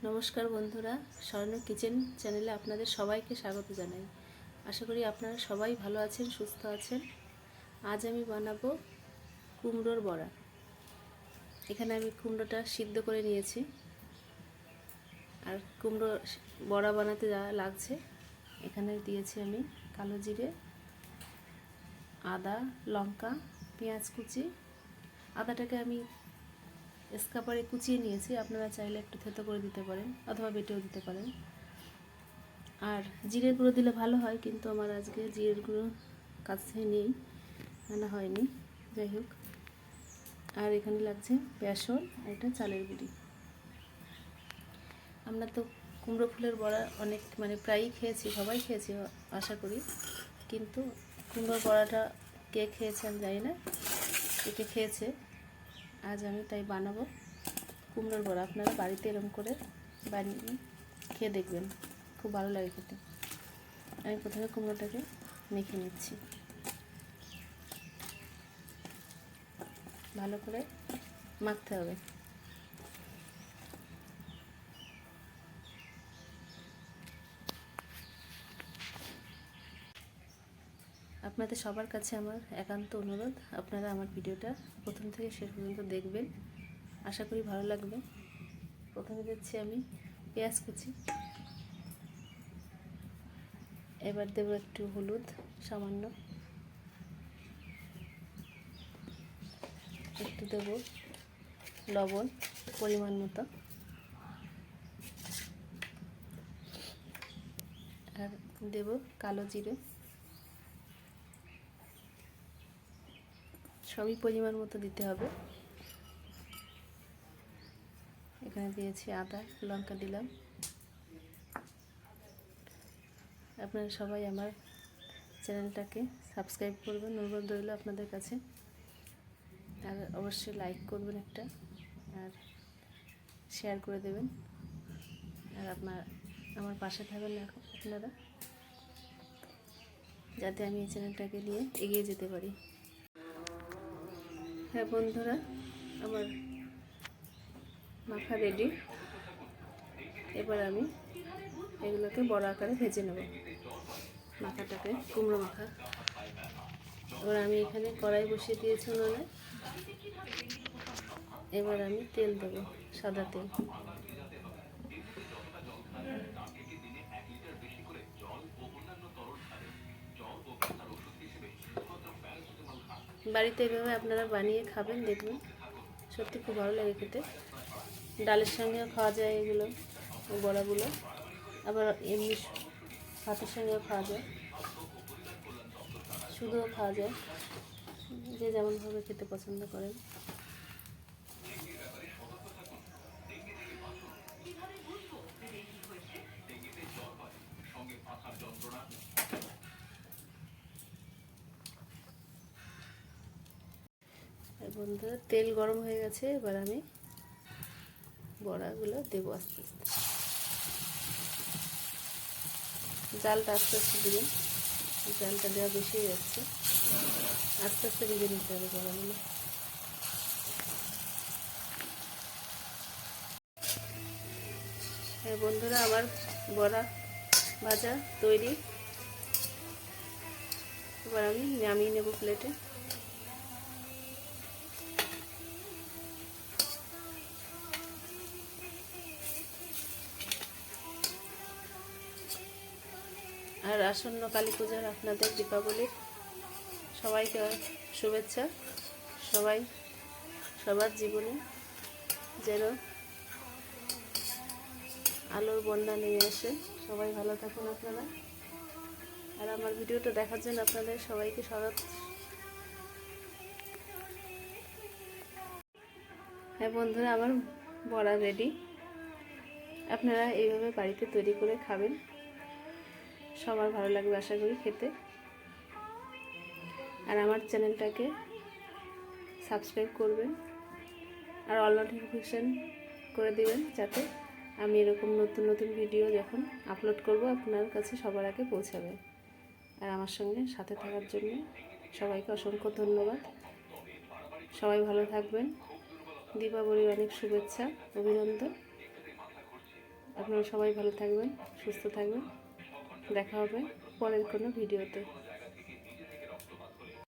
নমস্কার বন্ধুরা, স্বর্ণ কিচেন চ্যানেলে আপনাদের সবাইকে স্বাগত জানাই। আশা করি আপনারা সবাই ভালো আছেন, সুস্থ আছেন। আজ আমি বানাবো কুমড়োর বড়া। এখানে আমি কুমড়োটা সিদ্ধ করে নিয়েছি। আর কুমড়ো বড়া বানাতে যা লাগছে এখানে দিয়েছি আমি কালো জিরে, আদা, লঙ্কা, পেঁয়াজ কুচি। আদাটাকে আমি স্কাপারে কুচিয়ে নিয়েছি, আপনারা চাইলে একটু থেতো করে দিতে পারেন অথবা বেটেও দিতে পারেন। আর জিরের গুঁড়ো দিলে ভালো হয়, কিন্তু আমার আজকে জিরের গুঁড়ো কাছে নেই, আনা হয়নি। যাই হোক, আর এখানে লাগছে বেসন আর এটা চালের গুঁড়ি। আমরা তো কুমড়ো ফুলের বড়া অনেক প্রায়ই খেয়েছি, সবাই খেয়েছি আশা করি, কিন্তু কুমড়োর বড়াটা কে খেয়েছে আমি জানি না, কে খেয়েছে। আজ আমি তাই বানাবো কুমড়োর বড়া। আপনারা বাড়িতে এরকম করে বানিয়ে খেয়ে দেখবেন, খুব ভালো লাগে খেতে। আমি প্রথমে কুমড়োটাকে মেখে নিচ্ছি, ভালো করে মাখতে হবে। আপনাদের সবার কাছে আমার একান্ত অনুরোধ, আপনারা আমার ভিডিওটা প্রথম থেকে শেষ পর্যন্ত দেখবেন, আশা করি ভালো লাগবে। প্রথমে দিচ্ছি আমি পেঁয়াজ কুচি, এবার দেবো একটু হলুদ সামান্য, একটু দেব লবণ পরিমাণ মতো, আর দেব কালো জিরে, সবই পরিমাণ মতো দিতে হবে। এখানে দিয়েছি আদা, লঙ্কা দিলাম। আপনারা সবাই আমার চ্যানেলটাকে সাবস্ক্রাইব করবেন, অনুরোধ রইল আপনাদের কাছে। আর অবশ্যই লাইক করবেন একটা, আর শেয়ার করে দেবেন। আর আমার পাশে থাকবেন আপনারা, যাতে আমি এই চ্যানেলটাকে নিয়ে এগিয়ে যেতে পারি। হ্যাঁ বন্ধুরা, আমার মাখা রেডি। এবার আমি এগুলোকে বড় আকারে ভেজে নেব, মাখাটাকে, কুমড়ো মাখা। এবার আমি এখানে কড়াই বসিয়ে দিয়েছি উনুনে। এবার আমি তেল দেবো, সাদা তেল। বাড়িতে এভাবে আপনারা বানিয়ে খাবেন, দেখবেন সত্যি খুব ভালো লাগে খেতে। ডালের সঙ্গেও খাওয়া যায় এগুলো, বড়াগুলো, আবার এমনি ভাতের সঙ্গেও খাওয়া যায়, শুধুও খাওয়া যায়, যে যেমনভাবে খেতে পছন্দ করেন। বন্ধুরা, তেল গরম হয়ে গেছে, এবার আমি বড়াগুলো দেবো আস্তে আস্তে। জালটা আস্তে আস্তে দেবেন, জালটা দেওয়া বেশি হয়ে যাচ্ছে, আস্তে আস্তে ভেজে নিতে হবে বড়াগুলো। হ্যাঁ বন্ধুরা, আমার বড়া ভাজা তৈরি। এবার আমি নামিয়ে নেব প্লেটে। আর আসন্ন কালী পূজার, আপনাদের দীপাবলির সবাইকে শুভেচ্ছা। সবার জীবনে যেন আলোর বন্যা নেমে আসে। সবাই ভালো থাকুন আপনারা। আর আমার ভিডিওটা দেখার জন্য আপনাদের সবাইকে স্বাগত। হ্যাঁ বন্ধুরা, আমার বড়া রেডি। আপনারা এইভাবে বাড়িতে তৈরি করে খাবেন, সবার ভালো লাগবে আশা করি খেতে। আর আমার চ্যানেলটাকে সাবস্ক্রাইব করবেন, আর অল নোটিফিকেশান করে দিবেন, যাতে আমি এরকম নতুন নতুন ভিডিও যখন আপলোড করব আপনার কাছে সবার আগে পৌঁছাবে। আর আমার সঙ্গে সাথে থাকার জন্য সবাইকে অসংখ্য ধন্যবাদ। সবাই ভালো থাকবেন। দীপাবলির অনেক শুভেচ্ছা, অভিনন্দন। আপনারা সবাই ভালো থাকবেন, সুস্থ থাকবেন। দেখা হবে পরের কোনো ভিডিওতে।